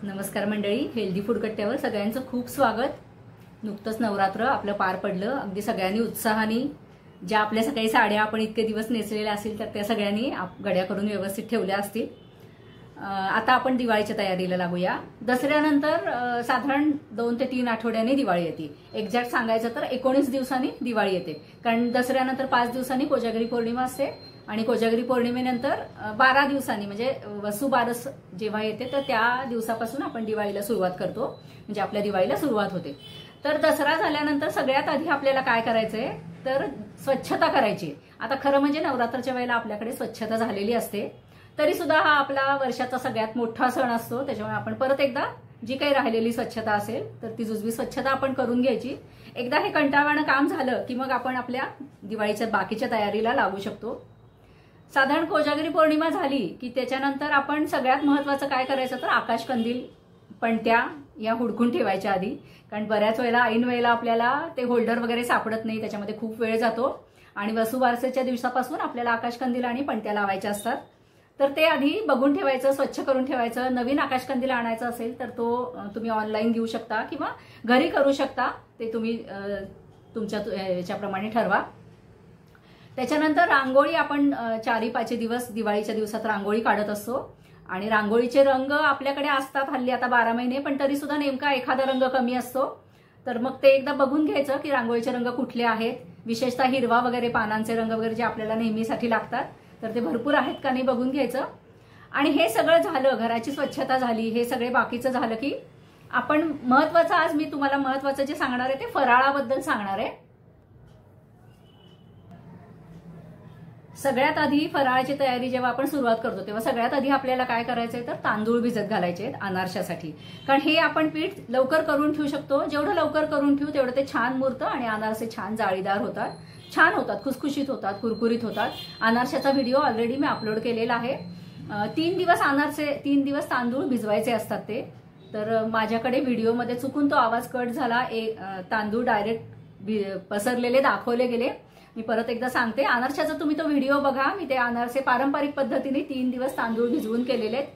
नमस्कार मंडळी, healthy food कट्ट्यावर सगळ्यांचं खूप स्वागत। नुकतंच नवरात्र आपलं पार पडलं। अगदी सगळ्यांनी उत्साहाने ज्या आपल्या सगळ्या साड्या आपण इतके दिवस नेसलेल्या असतील तर त्या सगळ्यांनी घड्या करून व्यवस्थित ठेवल्या असतील। आता आपण दिवाळीच्या तयारीला लागूया। दसऱ्यानंतर साधारण 2 ते 3 आठवड्यांनी दिवाळी येते। एक्झॅक्ट सांगायचं तर 19 दिवसांनी दिवाळी येते, कारण दसऱ्यानंतर 5 दिवसांनी कोजागिरी पौर्णिमा असते आणि कोजागिरी पौर्णिमेनंतर 12 दिवसांनी म्हणजे वसुबारस जेव्हा येते तर त्या दिवसापासून आपण दिवाळीला सुरुवात करतो, म्हणजे आपल्या दिवाळीला सुरुवात होते। तर दसरा झाल्यानंतर सगळ्यात आधी आपल्याला काय करायचंय तर स्वच्छता करायची। आता खरं म्हणजे नवरात्राच्या वेळेला आपल्याकडे स्वच्छता झालेली असते, तरी सुद्धा हा आपला वर्षाचा सगळ्यात मोठा सण असतो। त्याच्यामुळे आपण परत एकदा जी काही राहिलेली स्वच्छता असेल तर ती जुजबी स्वच्छता आपण करून घ्यायची। एकदा हे कंटाळवाणं काम झालं की मग आपण आपल्या दिवाळीच्या बाकीच्या तयारीला लागू शकतो। साधारण कोजागिरी पौर्णिमा झाली की त्याच्यानंतर आपण सगळ्यात महत्त्वाचं काय करायचं तर आकाशकंदील पणत्या या हुडकून ठेवायच्या आधी, कारण बऱ्याच वेळेला ऐन वेळेला आपल्याला ते होल्डर वगैरे सापडत नाही, त्याच्यामध्ये खूप वेळ जातो आणि वसुबारसेच्या दिवसापासून आपल्याला आकाशकंदील आणि पणत्या लावायच्या असतात। तर ते आधी बघून ठेवायचं, स्वच्छ करून ठेवायचं। नवीन आकाशकंदील आणायचा असेल तर तो तुम्ही ऑनलाईन घेऊ शकता किंवा घरी करू शकता, ते तुम्ही तुमच्या याच्याप्रमाणे ठरवा। त्याच्यानंतर रांगोळी आपण 4-5 दिवस दिवाळीच्या दिवसात रांगोळी काढत असतो आणि रांगोळीचे रंग आपल्याकडे असतात हल्ली आता 12 महिने, पण तरी सुद्धा नेमका एखादा रंग कमी असतो। तर मग ते एकदा बघून घ्यायचं की रांगोळीचे रंग कुठले आहेत, विशेषतः हिरवा वगैरे पानांचे रंग वगैरे जे आपल्याला नेहमीसाठी लागतात तर ते भरपूर आहेत का नाही बघून घ्यायचं। आणि हे सगळं झालं, घराची स्वच्छता झाली, हे सगळे बाकीचं झालं की आपण महत्वाचं, आज मी तुम्हाला महत्वाचं जे सांगणार आहे ते फराळाबद्दल सांगणार आहे। सगळ्यात आधी फराळाची तयारी जेव्हा आपण सुरुवात करतो तेव्हा सगळ्यात आधी आपल्याला काय करायचंय तर तांदूळ भिजत घालायचे आहेत अनारशासाठी, कारण हे आपण पीठ लवकर करून ठेवू शकतो। जेवढं लवकर करून ठेवू तेवढं ते छान मुरतं आणि अनारसे छान जाळीदार होतात, छान होतात, खुसखुशीत होतात, कुरकुरीत होतात। अनारशाचा व्हिडिओ ऑलरेडी मी अपलोड केलेला आहे। 3 दिवस अनारसे, 3 दिवस तांदूळ भिजवायचे असतात ते। तर माझ्याकडे व्हिडिओमध्ये चुकून तो आवाज कट झाला, तांदूळ डायरेक्ट पसरलेले दाखवले गेले। मी परत एकदा सांगते, अनारशाचा तुम्ही तो व्हिडिओ बघा। मी ते अनारसे पारंपरिक पद्धतीने 3 दिवस तांदूळ भिजवून केलेले आहेत।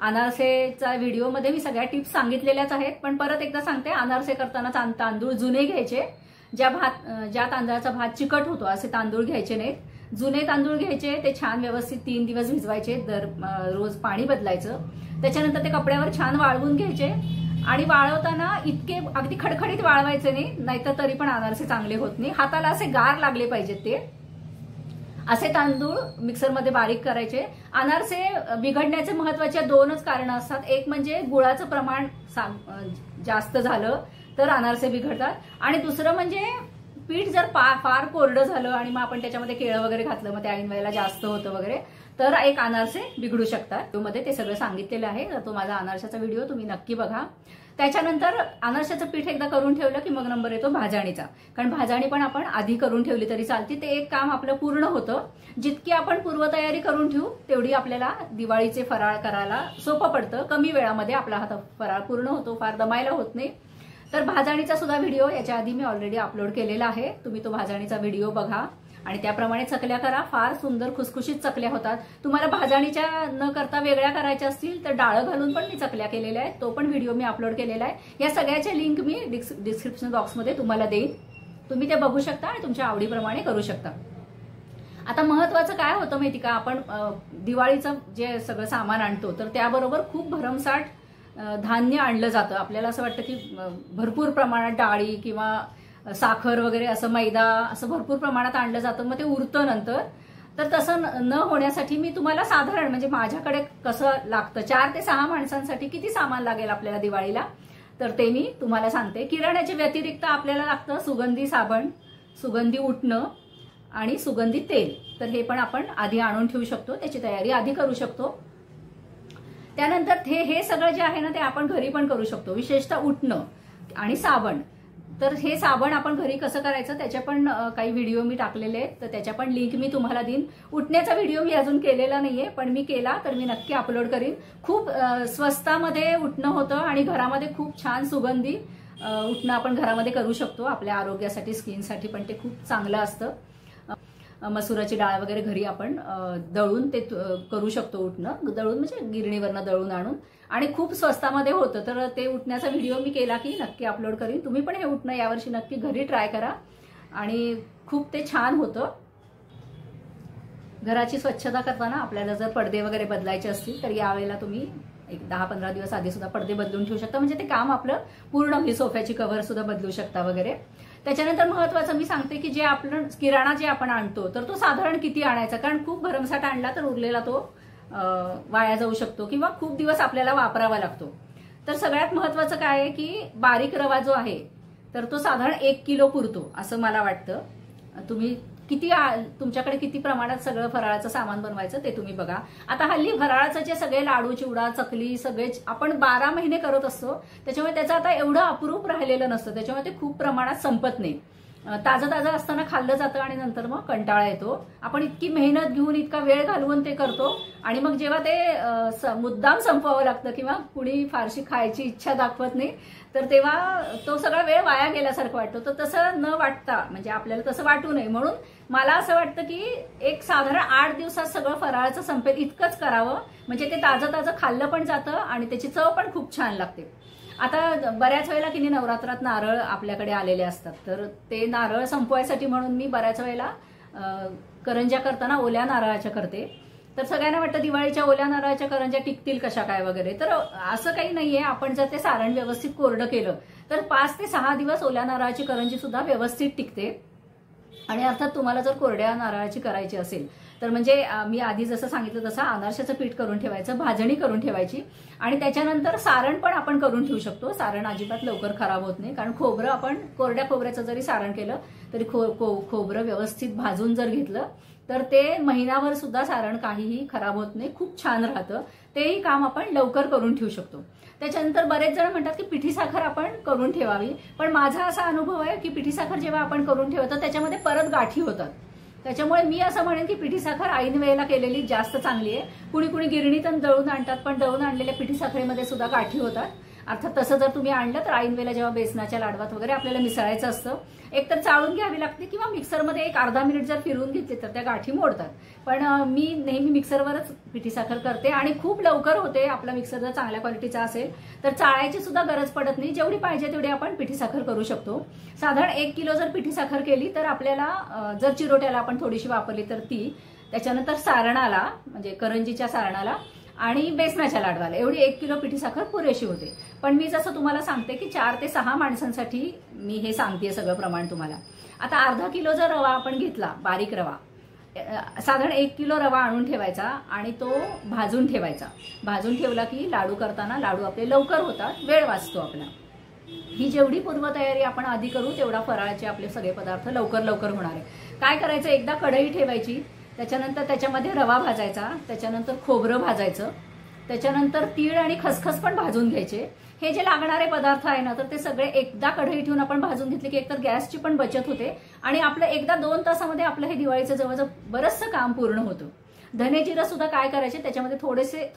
अनारसेचा व्हिडिओमध्ये मी सगळ्या टिप्स सांगितलेल्याच आहेत, पण परत एकदा सांगते, अनारसे करताना तांदूळ जुने घ्यायचे। ज्या तांदळाचा भात चिकट होतो असे तांदूळ घ्यायचे नाहीत, जुने तांदूळ घ्यायचे। ते छान व्यवस्थित 3 दिवस भिजवायचे, रोज पाणी बदलायचं। त्याच्यानंतर ते कपड्यावर छान वाळवून घ्यायचे आणि वाळवताना इतके अगदी खडखडीत वाळवायचे नाही, नाहीतर तरी पण अनारसे चांगले होत नाही। हाताला असे गार लागले पाहिजेत ते, असे तांदूळ मिक्सरमध्ये बारीक करायचे। अनारसे बिघडण्याचे महत्वाचे 2च कारण असतात, एक म्हणजे गुळाचं प्रमाण जास्त झालं तर अनारसे बिघडतात, आणि दुसरं म्हणजे पीठ जर फार कोरडं झालं आणि मग आपण त्याच्यामध्ये केळं वगैरे घातलं, मग ते ऐन वेळेला जास्त होतं वगैरे, तर एक अनारसे बिघडू शकतात। व्हिडिओमध्ये ते सगळं सांगितलेलं आहे, तर तो माझा अनारशाचा व्हिडिओ तुम्ही नक्की बघा। त्याच्यानंतर अनारशाचं पीठ एकदा करून ठेवलं की मग नंबर येतो भाजणीचा, कारण भाजणी पण आपण आधी करून ठेवली तरी चालते, ते एक काम आपलं पूर्ण होतं। जितकी आपण पूर्वतयारी करून ठेवू तेवढी आपल्याला दिवाळीचे फराळ करायला सोपं पडतं, कमी वेळामध्ये आपला हा फराळ पूर्ण होतो, फार दमायला होत नाही। तर भाजणीचा सुद्धा व्हिडिओ याच्या आधी मी ऑलरेडी अपलोड केलेला आहे, तुम्ही तो भाजणीचा व्हिडिओ बघा आणि त्याप्रमाणे चकल्या करा। फार सुंदर खुसखुशीत चकल्या होतात। तुम्हाला भाजणीच्या न करता वेगळ्या करायच्या असतील तर डाळं घालून पण मी चकल्या केलेल्या आहेत, तो पण व्हिडिओ मी अपलोड केलेला आहे। या सगळ्याच्या लिंक मी डिस्क्रिप्शन बॉक्समध्ये तुम्हाला देईन, तुम्ही ते बघू शकता आणि तुमच्या आवडीप्रमाणे करू शकता। आता महत्वाचं काय होतं माहिती का, आपण दिवाळीचं जे सगळं सामान आणतो तर त्याबरोबर खूप भरमसाठ धान्य आणलं जातं। आपल्याला असं वाटतं की भरपूर प्रमाणात डाळी किंवा साखर वगैरे असं मैदा असं भरपूर प्रमाणात आणलं जातं, मग ते उरतं नंतर। तर तसं न होण्यासाठी मी तुम्हाला साधारण, म्हणजे माझ्याकडे कसं लागतं, 4 ते 6 माणसांसाठी किती सामान लागेल आपल्याला दिवाळीला, तर ते मी तुम्हाला सांगते। किराण्याच्या व्यतिरिक्त आपल्याला लागतं सुगंधी साबण, सुगंधी उटणं आणि सुगंधी तेल, तर हे पण आपण आधी आणून ठेवू शकतो, त्याची तयारी आधी करू शकतो। त्यानंतर हे सगळं जे आहे ना ते आपण घरी पण करू शकतो, विशेषतः उटणं आणि साबण। तर हे साबण आपण घरी कसं करायचं त्याच्या पण काही व्हिडिओ मी टाकलेले आहेत, तर त्याच्या पण लिंक मी तुम्हाला देईन। उटण्याचा व्हिडिओ मी अजून केलेला नाहीये, पण मी केला तर मी नक्की अपलोड करीन। खूप स्वस्तामध्ये उटणं होतं आणि घरामध्ये खूप छान सुगंधी उटणं आपण घरामध्ये करू शकतो, आपल्या आरोग्यासाठी, स्किनसाठी पण ते खूप चांगलं असतं। मसुराची डाळ वगैरे घरी आपण दळून ते करू शकतो उठणं. दळून म्हणजे गिरणीवरनं दळून आणून, आणि खूप स्वस्तामध्ये होतं. तर ते उठण्याचा व्हिडिओ मी केला की नक्की अपलोड करीन. तुम्ही पण हे उठणं यावर्षी नक्की घरी ट्राय करा आणि खूप ते छान होतं. घराची स्वच्छता करताना आपल्याला जर पडदे वगैरे बदलायचे असतील तर यावेळेला तुम्ही एक 10-15 दिवस आधी सुद्धा पडदे बदलून ठेवू शकता, म्हणजे ते काम आपलं पूर्ण होईल. सोफ्याची कव्हर सुद्धा बदलू शकता वगैरे. त्याच्यानंतर महत्वाचं मी सांगते की जे आपलं किराणा जे आपण आणतो तर तो साधारण किती आणायचा, कारण खूप भरमसाठ आणला तर उरलेला तो वाया जाऊ शकतो किंवा खूप दिवस आपल्याला वापरावा लागतो. तर सगळ्यात महत्वाचं काय आहे की बारीक रवा जो आहे तर तो साधारण 1 किलो पुरतो असं मला वाटतं. तुम्ही तुमच्याकडे किती प्रमाणात सगळं फराळाचं सामान बनवायचं ते तुम्ही बघा. आता हल्ली फराळाचं जे सगळे लाडू, चिवडा, चकली सगळे आपण 12 महिने करत असतो, त्याच्यामुळे त्याचं आता एवढं अप्रूप राहिलेलं नसतं, त्याच्यामुळे ते खूप प्रमाणात संपत नाही. ताजं ताजं असताना खाल्लं जातं आणि नंतर मग कंटाळा येतो. आपण इतकी मेहनत घेऊन इतका वेळ घालवून ते करतो आणि मग जेव्हा ते मुद्दाम संपवावं लागतं किंवा कुणी फारशी खायची इच्छा दाखवत नाही तर तेव्हा तो सगळा वेळ वाया गेल्यासारखं वाटतो. तर तसं न वाटता, म्हणजे आपल्याला तसं वाटू नये म्हणून मला असं वाटतं की एक साधारण 8 दिवसात सगळं फराळाचं संपेल इतकंच करावं, म्हणजे ते ताजं ताजं खाल्लं पण जातं आणि त्याची चव पण खूप छान लागते. आता बऱ्याच वेळेला की नवरात्रात नारळ आपल्याकडे आलेले असतात, तर ते नारळ संपवायसाठी म्हणून मी बऱ्याच वेळेला करंज्या करताना ओल्या नारळाच्या करते. तर सगळ्यांना वाटतं दिवाळीच्या ओल्या नारळाच्या करंज्या टिकतील कशा काय वगैरे, तर असं काही नाहीये. आपण जर ते सारण व्यवस्थित कोरडं केलं तर 5 ते 6 दिवस ओल्या नारळाची करंजी सुद्धा व्यवस्थित टिकते. आणि अर्थात तुम्हाला जर कोरड्या नारळाची करायची असेल तर म्हणजे मी आधी जसं सांगितलं तसं अनारशाचं पीठ करून ठेवायचं, भाजणी करून ठेवायची आणि त्याच्यानंतर सारण पण आपण करून ठेवू शकतो. सारण अजिबात लवकर खराब होत नाही, कारण खोबरं आपण कोरड्या खोबऱ्याचं जरी सारण केलं तरी खोबरं व्यवस्थित भाजून जर घेतलं तर ते महिनाभर सुद्धा सारण काहीही खराब होत नाही, खूप छान राहतं. तेही काम आपण लवकर करून ठेवू शकतो. त्याच्यानंतर बरेच जण म्हणतात की पिठी साखर आपण करून ठेवावी, पण माझा असा अनुभव आहे की पिठी साखर जेव्हा आपण करून ठेवतो त्याच्यामध्ये परत गाठी होतात. त्याच्यामुळे मी असं म्हणेन की पिठी साखर ऐन वेळेला केलेली जास्त चांगली आहे. कुणी कुणी गिरणीतून दळून आणतात, पण दळून आणलेल्या पिठी साखरेमध्ये सुद्धा गाठी होतात. अर्थात तसं जर तुम्ही आणलं तर ऐन वेळेला जेव्हा बेसनाच्या लाडवात वगैरे आपल्याला मिसळायचं असतं, एकतर चाळून घ्यावी लागते किंवा मिक्सरमध्ये एक अर्धा मिनिट जर फिरवून घेतली तर त्या गाठी मोडतात. पण मी नेहमी मिक्सरवरच पिठी साखर करते आणि खूप लवकर होते. आपला मिक्सर जर चांगल्या क्वालिटीचा असेल तर चाळायची सुद्धा गरज पडत नाही. जेवढी पाहिजे तेवढी आपण पिठी साखर करू शकतो. साधारण 1 किलो जर पिठी साखर केली तर आपल्याला जर चिरोट्याला आपण थोडीशी वापरली तर ती, त्याच्यानंतर सारणाला म्हणजे करंजीच्या सारणाला आणि बेसनाच्या लाडवाला एवढी 1 किलो पिठी साखर पुरेशी होते. पण मी जसं तुम्हाला सांगते की 4 ते 6 माणसांसाठी मी हे सांगतेय सगळं प्रमाण तुम्हाला. आता अर्धा किलो जर रवा आपण घेतला, बारीक रवा, साधारण 1 किलो रवा आणून ठेवायचा आणि तो भाजून ठेवायचा. भाजून ठेवला की लाडू करताना लाडू आपले लवकर होतात, वेळ वाचतो आपला. ही जेवढी पूर्वतयारी आपण आधी करू तेवढा फराळाचे आपले सगळे पदार्थ लवकर लवकर होणार आहे. काय करायचं, एकदा कढई ठेवायची, त्याच्यानंतर त्याच्यामध्ये रवा भाजायचा, त्याच्यानंतर खोबरं भाजायचं, त्याच्यानंतर तीळ आणि खसखस पण भाजून घ्यायचे. हे जे लागणारे पदार्थ आहे ना तर ते सगळे एकदा कढई ठेवून आपण भाजून घेतले की एकतर गॅसची पण बचत होते आणि आपलं एकदा 2 तासामध्ये आपलं हे दिवाळीचं जवळजवळ बरंचसं काम पूर्ण होतं. धने जिरं सुद्धा काय करायचे, त्याच्यामध्ये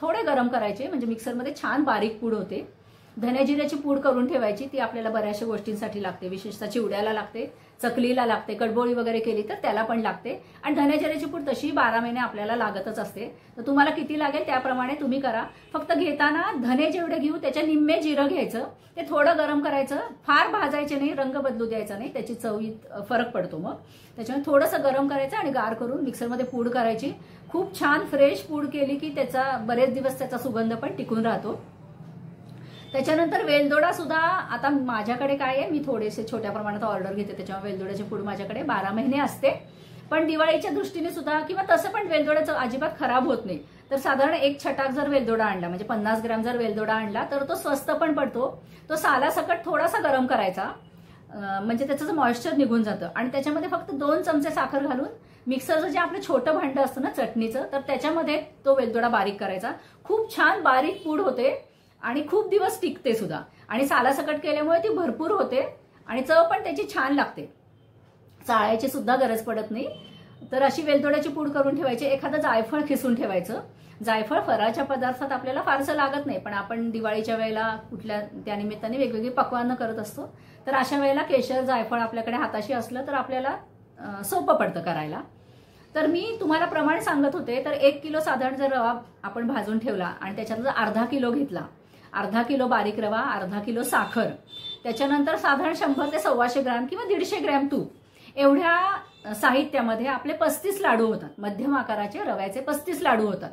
थोडे गरम करायचे, म्हणजे मिक्सरमध्ये छान बारीक पूड होते. धने जिऱ्याची पूड करून ठेवायची, ती आपल्याला बऱ्याचशा गोष्टींसाठी लागते, विशेषतः चिवड्याला लागते, चकलीला लागते, कडबोळी वगैरे केली तर त्याला पण लागते. आणि धने जिऱ्याची पूड तशी 12 महिने आपल्याला लागतच असते. तर तुम्हाला किती लागेल त्याप्रमाणे तुम्ही करा. फक्त घेताना धने जेवढे घेऊ त्याच्या निम्मे जिरं घ्यायचं, ते थोडं गरम करायचं, फार भाजायचे नाही, रंग बदलू द्यायचा नाही, त्याची चवीत फरक पडतो. मग त्याच्यामुळे थोडंसं गरम करायचं आणि गार करून मिक्सरमध्ये पूड करायची. खूप छान फ्रेश पूड केली की त्याचा बरेच दिवस त्याचा सुगंध पण टिकून राहतो. त्याच्यानंतर वेलदोडा सुद्धा आता माझ्याकडे काय आहे, मी थोडेसे छोट्या प्रमाणात ऑर्डर घेते, त्याच्यामुळे वेलदोड्याची पूड माझ्याकडे 12 महिने असते. पण दिवाळीच्या दृष्टीने सुद्धा किंवा तसं पण वेलदोड्याचं अजिबात खराब होत नाही. तर साधारण 1 छटाक जर वेलदोडा आणला, म्हणजे 50 ग्रॅम जर वेलदोडा आणला तर तो स्वस्त पण पडतो. तो सालासकट थोडासा गरम करायचा, म्हणजे त्याचं मॉइश्चर निघून जातं आणि त्याच्यामध्ये फक्त 2 चमचे साखर घालून मिक्सरचं जे आपलं छोटं भांडं असतं ना चटणीचं, तर त्याच्यामध्ये तो वेलदोडा बारीक करायचा. खूप छान बारीक पूड होते आणि खूप दिवस टिकते सुद्धा. आणि सालासकट केल्यामुळे ती भरपूर होते आणि चव पण त्याची छान लागते, चाळायची सुद्धा गरज पडत नाही. तर अशी वेलदोड्याची पूड करून ठेवायची. एखादं जायफळ खिसून ठेवायचं. जायफळ फराळाच्या पदार्थात आपल्याला फारसं लागत नाही, पण आपण दिवाळीच्या वेळेला कुठल्या त्यानिमित्ताने वेगवेगळी पक्वानं करत असतो, तर अशा वेळेला केशर जायफळ आपल्याकडे हाताशी असलं तर आपल्याला सोपं पडतं करायला. तर मी तुम्हाला प्रमाण सांगत होते, तर 1 किलो साधारण जर रवा आपण भाजून ठेवला आणि त्याच्यात जर अर्धा किलो घेतला, अर्धा किलो बारीक रवा, अर्धा किलो साखर, त्याच्यानंतर साधारण 100 ते 125 ग्रॅम किंवा 150 ग्रॅम तूप, एवढ्या साहित्यामध्ये आपले 35 लाडू होतात. मध्यम आकाराचे रव्याचे 35 लाडू होतात.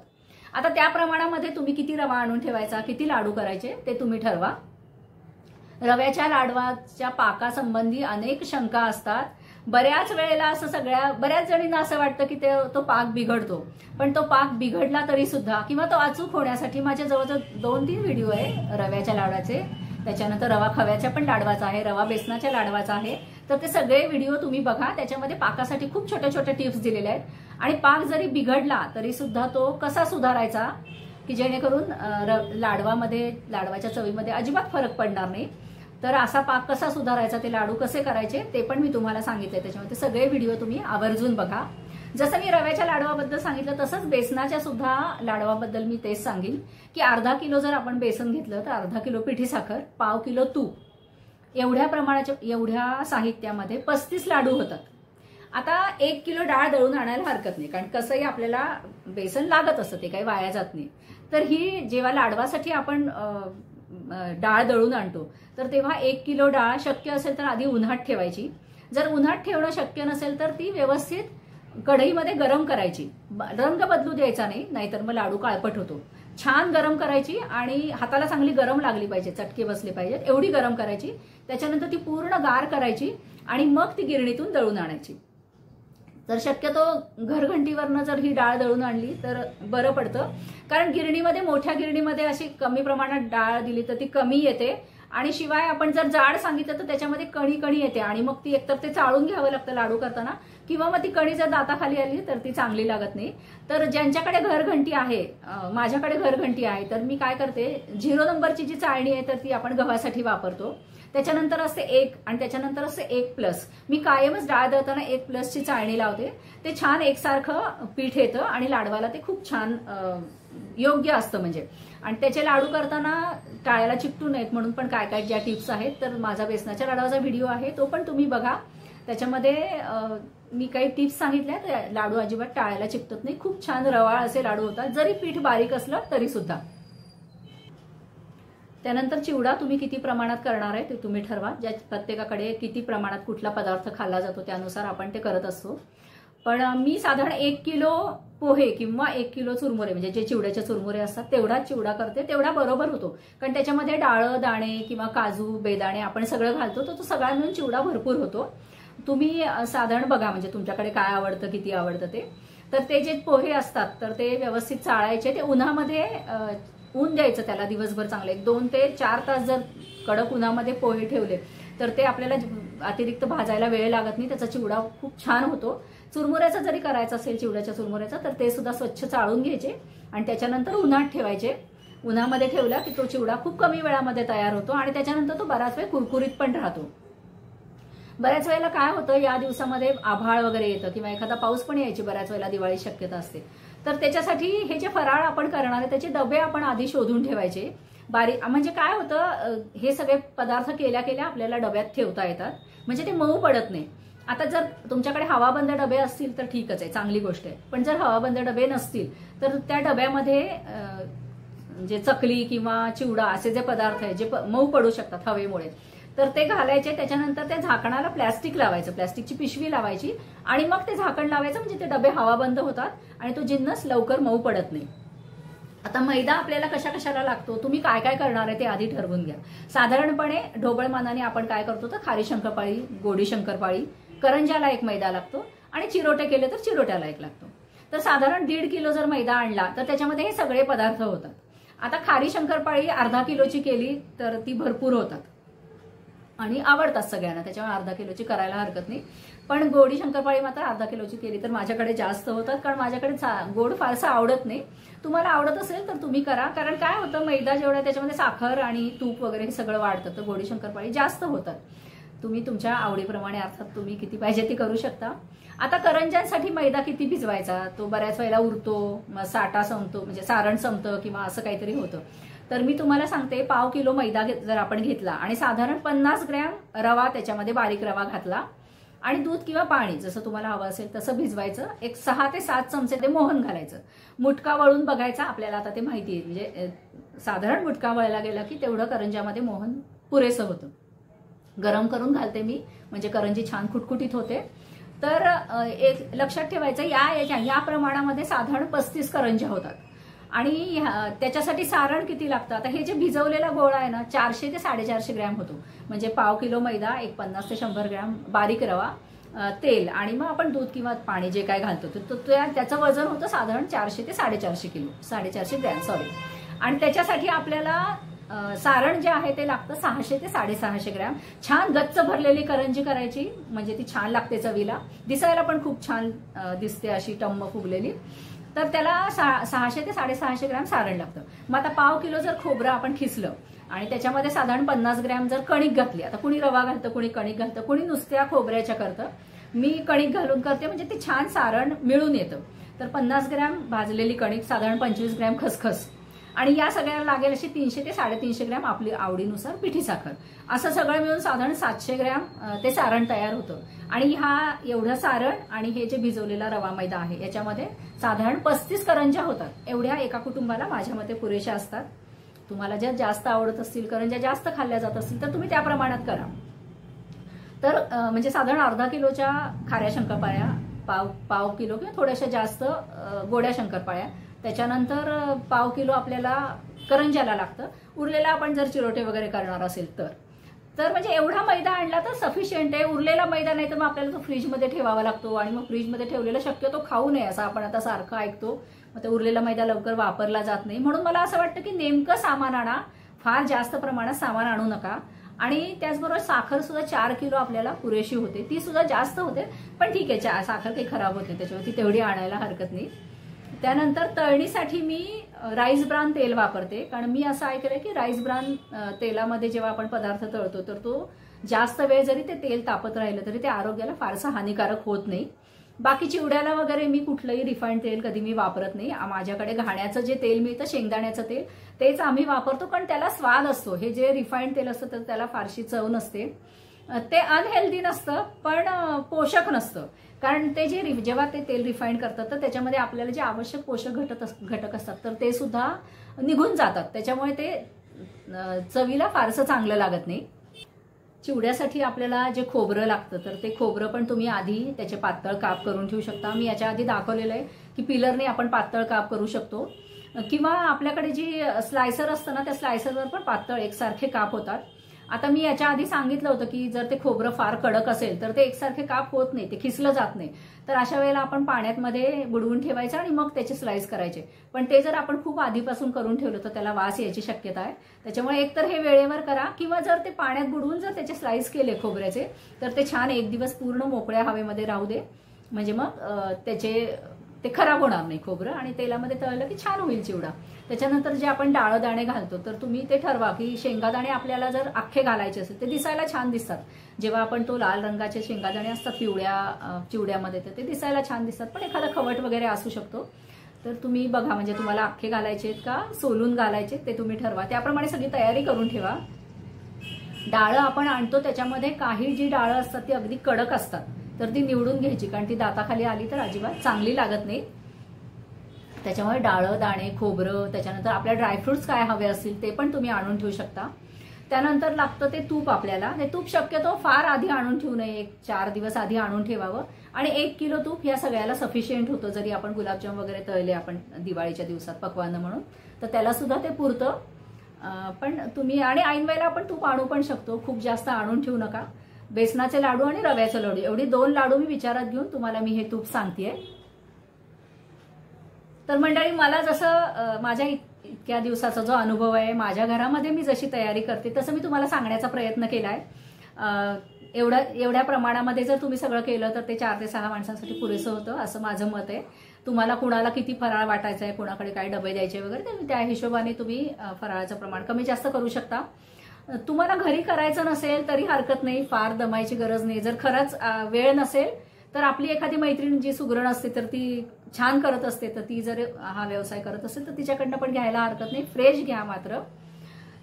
आता त्या प्रमाणामध्ये तुम्ही किती रवा आणून ठेवायचा, किती लाडू करायचे ते तुम्ही ठरवा. रव्याच्या लाडवाच्या पाकासंबंधी अनेक शंका असतात. बऱ्याच वेळेला असं बऱ्याच जणींना असं वाटतं की तो पाक बिघडतो, पण तो पाक बिघडला तरी सुद्धा किंवा तो अचूक होण्यासाठी माझ्या जवळजवळ 2-3 व्हिडिओ आहे रव्याच्या लाडवाचे, त्याच्यानंतर रवा खव्याच्या पण लाडवाचा आहे, रवा बेसनाच्या लाडवाचा आहे. तर ते सगळे व्हिडिओ तुम्ही बघा. त्याच्यामध्ये पाकासाठी खूप छोट्या छोट्या टिप्स दिलेल्या आहेत. आणि पाक जरी बिघडला तरी सुद्धा तो कसा सुधारायचा की जेणेकरून लाडवाच्या चवीमध्ये अजिबात फरक पडणार नाही. तर असा पाक कसा सुधारायचा, ते लाडू कसे करायचे ते पण मी तुम्हाला सांगितले. त्याच्यामध्ये सगळे व्हिडिओ तुम्ही आवर्जून बघा. जसं मी रव्याच्या लाडवाबद्दल सांगितलं तसंच बेसनाच्या सुद्धा लाडवाबद्दल मी तेच सांगेन की अर्धा किलो जर आपण बेसन घेतलं तर अर्धा किलो पिठी साखर, पाव किलो तूप, एवढ्या साहित्यामध्ये 35 लाडू होतात. आता 1 किलो डाळ दळून आणायला हरकत नाही, कारण कसंही आपल्याला बेसन लागत असतं, ते काही वाया जात नाही. तर ही जेव्हा लाडवासाठी आपण डाळ दळून आणतो तर तेव्हा 1 किलो डाळ शक्य असेल तर आधी उन्हात ठेवायची. जर उन्हात ठेवणं शक्य नसेल तर ती व्यवस्थित कढईमध्ये गरम करायची. रंग बदलू द्यायचा नाही, नाहीतर मग लाडू काळपट होतो. छान गरम करायची आणि हाताला चांगली गरम लागली पाहिजे, चटके बसले पाहिजेत, एवढी गरम करायची. त्याच्यानंतर ती पूर्ण गार करायची आणि मग ती गिरणीतून दळून आणायची. तर शक्यतो घरघंटीवरनं जर ही डाळ दळून आणली तर बरं पडतं, कारण मोठ्या गिरणीमध्ये अशी कमी प्रमाणात डाळ दिली तर ती कमी येते आणि शिवाय आपण जर जाड सांगितलं तर त्याच्यामध्ये कणी येते आणि मग ती एकतर ते चाळून घ्यावं लागतं लाडू करताना, किंवा मग ती कणी जर दाताखाली आली तर ती चांगली लागत नाही. तर ज्यांच्याकडे घरघंटी आहे, माझ्याकडे घरघंटी आहे, तर मी काय करते, 0 नंबरची जी चाळणी आहे तर ती आपण गव्हासाठी वापरतो. त्याच्यानंतर असते 1 आणि त्याच्यानंतर असते 1+. मी कायमच डाळ दळताना 1+ची चाळणी लावते. ते छान एकसारखं पीठ येतं आणि लाडवाला ते खूप छान योग्य असतं म्हणजे. आणि त्याचे लाडू करताना टाळ्याला चिकटू नयेत म्हणून पण काय काय ज्या टिप्स आहेत, तर माझा बेसनाच्या लाडवाचा व्हिडिओ आहे तो पण तुम्ही बघा. त्याच्यामध्ये मी काही टिप्स सांगितल्या, लाडू अजिबात टाळ्याला चिकटत नाही, खूप छान रवाळ असे लाडू होतात, जरी पीठ बारीक असलं तरी सुद्धा. त्यानंतर चिवडा तुम्ही किती प्रमाणात करणार आहे ते तुम्ही ठरवा. ज्या प्रत्येकाकडे किती प्रमाणात कुठला पदार्थ खाल्ला जातो त्यानुसार आपण ते करत असतो. पण मी साधारण 1 किलो पोहे किंवा 1 किलो चुरमुरे, म्हणजे जे चिवड्याचे चुरमुरे असतात तेवढाच चिवडा करते. तेवढा बरोबर होतो, कारण त्याच्यामध्ये डाळं, दाणे किंवा काजू, बेदाणे आपण सगळं घालतो, तो सगळा मिळून चिवडा भरपूर होतो. तुम्ही साधारण बघा म्हणजे तुमच्याकडे काय आवडतं, किती आवडतं ते. तर ते जे पोहे असतात तर ते व्यवस्थित चाळायचे, ते उन्हामध्ये ऊन द्यायचं त्याला दिवसभर चांगले. 2 ते 4 तास जर कडक उन्हामध्ये पोहे ठेवले तर ते आपल्याला अतिरिक्त भाजायला वेळ लागत नाही, त्याचा चिवडा खूप छान होतो. चुरमुऱ्याचा जरी करायचा असेल, चिवड्याच्या चुरमुऱ्याचा, तर ते सुद्धा स्वच्छ चाळून घ्यायचे आणि त्याच्यानंतर उन्हात ठेवायचे. उन्हामध्ये ठेवला की तो चिवडा खूप कमी वेळामध्ये तयार होतो आणि त्याच्यानंतर तो बराच वेळ कुरकुरीत पण राहतो. बऱ्याच वेळेला काय होतं, या दिवसामध्ये आभाळ वगैरे येतं किंवा एखादा पाऊस पण यायची बऱ्याच वेळेला दिवाळी शक्यता असते. तर त्याच्यासाठी हे जे फराळ आपण करणार आहे त्याचे डबे आपण आधी शोधून ठेवायचे बारीक. म्हणजे काय होतं, हे सगळे पदार्थ केल्या आपल्याला डब्यात ठेवता येतात, म्हणजे ते मऊ पडत नाही. आता जर तुमच्याकडे हवाबंद डबे असतील तर ठीकच आहे, चांगली गोष्ट आहे. पण जर हवाबंद डबे नसतील तर त्या डब्यामध्ये जे चकली किंवा चिवडा असे जे पदार्थ आहे जे मऊ पडू शकतात हवेमुळे, तर ते घालायचे. त्याच्यानंतर त्या झाकणाला प्लॅस्टिक लावायचं, प्लॅस्टिकची पिशवी लावायची आणि मग ते झाकण लावायचं, म्हणजे ते डबे हवाबंद होतात आणि तो जिन्नस लवकर मऊ पडत नाही. आता मैदा आपल्याला कशाला लागतो, तुम्ही काय काय करणार आहे ते आधी ठरवून घ्या. साधारणपणे ढोबळमानाने आपण काय करतो तर खारी शंकरपाळी, गोडी शंकरपाळी, करंजाला 1 मैदा लागतो आणि चिरोटे केले तर चिरोट्याला 1 लागतो. तर साधारण 1.5 किलो जर मैदा आणला तर त्याच्यामध्ये हे सगळे पदार्थ होतात. आता खारी शंकरपाळी अर्धा किलोची केली तर ती भरपूर होतात आणि आवडतात सगळ्यांना, त्याच्यामुळे अर्धा किलोची करायला हरकत नाही. पण गोडी शंकरपाळी मात्र अर्धा किलोची केली तर माझ्याकडे जास्त होतात, कारण माझ्याकडे गोड फारसं आवडत नाही. तुम्हाला आवडत असेल तर तुम्ही करा, कारण काय होतं, मैदा जेवढा त्याच्यामध्ये साखर आणि तूप वगैरे हे सगळं वाढतं, तर गोडी शंकरपाळी जास्त होतात. तुम्ही तुमच्या आवडीप्रमाणे अर्थात तुम्ही किती पाहिजे ती करू शकता. आता करंज्यांसाठी मैदा किती भिजवायचा, तो बऱ्याच वेळेला उरतो, साठा संपतो, म्हणजे सारण संपतं किंवा असं काहीतरी होतं. तर मी तुम्हाला सांगते, पाव किलो मैदा जर आपण घेतला आणि साधारण 50 ग्रॅम रवा, त्याच्यामध्ये बारीक रवा घातला आणि दूध किंवा पाणी जसं तुम्हाला हवं असेल तसं भिजवायचं. एक 6 ते 7 चमचे ते मोहन घालायचं. मुटका वळून बघायचा, आपल्याला आता ते माहिती आहे, म्हणजे साधारण मुटका वळला गेला की तेवढं करंज्यामध्ये मोहन पुरेसं होतं. गरम करून घालते मी, म्हणजे करंजी छान खुटखुटीत होते. तर एक लक्षात ठेवायचं, या प्रमाणामध्ये साधारण 35 करंज्या होतात. आणि त्याच्यासाठी सारण किती लागतं, आता हे जे भिजवलेला गोळा आहे ना 400 ते 450 ग्रॅम होतो. म्हणजे पाव किलो मैदा, एक 50 ते 100 ग्रॅम बारीक रवा, तेल आणि मग आपण दूध किंवा पाणी जे काय घालतो त्याचं वजन होतं साधारण 400 ते 450 ग्रॅम सॉरी. आणि त्याच्यासाठी आपल्याला सारण जे आहे ते लागतं 600 ते 650 ग्रॅम. छान गच्च भरलेली करंजी करायची, म्हणजे ती छान लागते चवीला, दिसायला पण खूप छान दिसते अशी टम्म फुगलेली. तर त्याला 600 ते 650 ग्रॅम सारण लागतं. मग आता पाव किलो जर खोबरं आपण खिसलं आणि त्याच्यामध्ये साधारण 50 ग्रॅम जर कणिक घातली, आता कुणी रवा घालतं, कुणी कणिक घालतं, कुणी नुसत्या खोबऱ्याच्या करतं, मी कणिक घालून करते, म्हणजे ते छान सारण मिळून येतं. तर 50 ग्रॅम भाजलेली कणिक, साधारण 25 ग्रॅम खसखस, आणि या सगळ्याला लागेल अशी 300 ते 350 ग्रॅम आपली आवडीनुसार पिठी साखर, असं सगळं मिळून साधारण 700 ग्रॅम ते सारण तयार होतं. आणि एवढं सारण आणि हे जे भिजवलेला रवा मैदा आहे याच्यामध्ये साधारण 35 करंज्या होतात. एवढ्या एका कुटुंबाला माझ्या मते पुरेशा असतात. तुम्हाला ज्या जास्त आवडत असतील, करंज्या जास्त खाल्ल्या जात असतील तर तुम्ही त्या प्रमाणात करा. तर म्हणजे साधारण अर्धा किलोच्या खाऱ्या शंकरपाळ्या, पाव किलो किंवा थोड्याशा जास्त गोड्या शंकरपाळ्या, त्याच्यानंतर पाव किलो आपल्याला करंज्याला लागतं. उरलेला आपण जर चिरोटे वगैरे करणार असेल तर म्हणजे एवढा मैदा आणला तर सफिशियंट आहे. उरलेला मैदा नाही तर मग आपल्याला तो फ्रीजमध्ये ठेवावा लागतो, आणि मग फ्रीजमध्ये ठेवलेला शक्यतो खाऊ नये असं आपण आता सारखं ऐकतो. मग ते उरलेला मैदा लवकर वापरला जात नाही. म्हणून मला असं वाटतं की नेमकं सामान आणा, फार जास्त प्रमाणात सामान आणू नका. आणि त्याचबरोबर साखर सुद्धा 4 किलो आपल्याला पुरेशी होते, ती सुद्धा जास्त होते, पण ठीक आहे, साखर काही खराब होत नाही त्याच्यावरती, तेवढी आणायला हरकत नाही. त्यानंतर तळणीसाठी मी राईस ब्रान तेल वापरते, कारण मी असं ऐकलंय की राईस ब्रान तेलामध्ये जेव्हा आपण पदार्थ तळतो तर तो जास्त वेळ जरी ते तेल तापत राहिलं तरी ते आरोग्याला फारसं हानिकारक होत नाही. बाकी चिवड्याला वगैरे मी कुठलंही रिफाईंड तेल कधी मी वापरत नाही. माझ्याकडे घाण्याचं जे तेल मिळतं, शेंगदाण्याचं तेल, तेच आम्ही वापरतो, पण त्याला स्वाद असतो. हे जे रिफाईंड तेल असतं तर त्याला फारशी चव नसते. ते अनहेल्दी नसतं पण पोषक नसतं, कारण ते जेव्हा ते तेल रिफाईंड करतात तर त्याच्यामध्ये आपल्याला जे आवश्यक पोषक घटक असतात तर ते सुद्धा निघून जातात. त्याच्यामुळे ते चवीला फारसं चांगलं लागत नाही. चिवड्यासाठी आपल्याला जे खोबरं लागतं तर ते खोबरं पण तुम्ही आधी त्याचे पातळ काप करून ठेवू शकता. मी याच्या आधी दाखवलेलं आहे की पिलरने आपण पातळ काप करू शकतो, किंवा आपल्याकडे जी स्लायसर असतं ना त्या स्लायसरवर पण पातळ एकसारखे काप होतात. आता मी याच्या आधी सांगितलं होतं की जर ते खोबरं फार कडक असेल तर ते एकसारखे काप होत नाही, ते खिसलं जात नाही. तर अशा वेळेला आपण पाण्यामध्ये बुडवून ठेवायचं आणि मग त्याचे स्लाइस करायचे. पण ते जर आपण खूप आधीपासून करून ठेवलं तर त्याला वास यायची शक्यता आहे. त्याच्यामुळे एकतर हे वेळेवर करा, किंवा जर ते पाण्यात बुडवून जर त्याचे स्लाइस केले खोबऱ्याचे तर ते छान एक दिवस पूर्ण मोकळ्या हवेमध्ये राहू दे, म्हणजे मग ते खराब होणार नाही खोबरं, आणि तेलामध्ये तळलं की छान होईल चिवडा. त्याच्यानंतर जे आपण डाळ दाणे घालतो तर तुम्ही ते ठरवा की शेंगादाणे आपल्याला जर अख्खे घालायचे असेल ते दिसायला छान दिसतात. जेव्हा आपण तो लाल रंगाचे शेंगादाणे असतात पिवळ्या चिवड्यामध्ये तर ते दिसायला छान दिसतात, पण एखादा खवट वगैरे असू शकतो. तर तुम्ही बघा, म्हणजे तुम्हाला अख्खे घालायचे आहेत का सोलून घालायचे ते तुम्ही ठरवा. त्याप्रमाणे सगळी तयारी करून ठेवा. डाळं आपण आणतो त्याच्यामध्ये काही जी डाळं असतात ती अगदी कडक असतात तर ती निवडून घ्यायची, कारण ती दाताखाली आली तर अजिबात चांगली लागत नाही. त्याच्यामुळे डाळं दाणे खोबरं, त्याच्यानंतर आपल्या ड्रायफ्रुट्स काय हवे असतील ते पण तुम्ही आणून ठेवू शकता. त्यानंतर लागतं ते तूप आपल्याला. हे तूप शक्यतो फार आधी आणून ठेवू नये, 4 दिवस आधी आणून ठेवावं. आणि 1 किलो तूप या सगळ्याला सफिशियंट होतं. जरी आपण गुलाबजाम वगैरे तळले आपण दिवाळीच्या दिवसात पक्वान्न म्हणून तर त्याला सुद्धा ते पुरतं. पण तुम्ही आणि ऐन वेळेला आपण तूप आणू पण शकतो, खूप जास्त आणून ठेवू नका. बेसनाचे लाडू आणि रव्याचे लाडू एवढी 2 लाडू मी विचारात घेऊन तुम्हाला मी हे तूप सांगतेय. तर मंडळी, मला जसं माझ्या इतक्या दिवसाचा जो अनुभव आहे, माझ्या घरामध्ये मी जशी तयारी करते तसं मी तुम्हाला सांगण्याचा प्रयत्न केलाय. एवढ्या प्रमाणामध्ये जर तुम्ही सगळं केलं तर ते 4 ते 6 माणसांसाठी पुरेसं होतं असं माझं मत आहे. तुम्हाला कुणाला किती फराळ वाटायचा आहे, कुणाकडे काय डबे द्यायचे वगैरे, तर त्या हिशोबाने तुम्ही फराळाचं प्रमाण कमी जास्त करू शकता. तुम्हाला घरी करायचं नसेल तरी हरकत नाही, फार दमायची गरज नाही. जर खरंच वेळ नसेल तर आपली एखादी मैत्रीण जी सुगरण असते तर ती छान करत असते, तर ती जर हा व्यवसाय करत असेल तर तिच्याकडनं पण घ्यायला हरकत नाही. फ्रेश घ्या मात्र.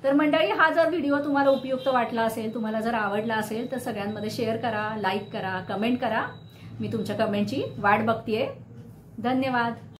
तर मंडळी, हा जर व्हिडिओ तुम्हाला उपयुक्त वाटला असेल, तुम्हाला जर आवडला असेल तर सगळ्यांमध्ये शेअर करा, लाईक करा, कमेंट करा. मी तुमच्या कमेंटची वाट बघतेय. धन्यवाद.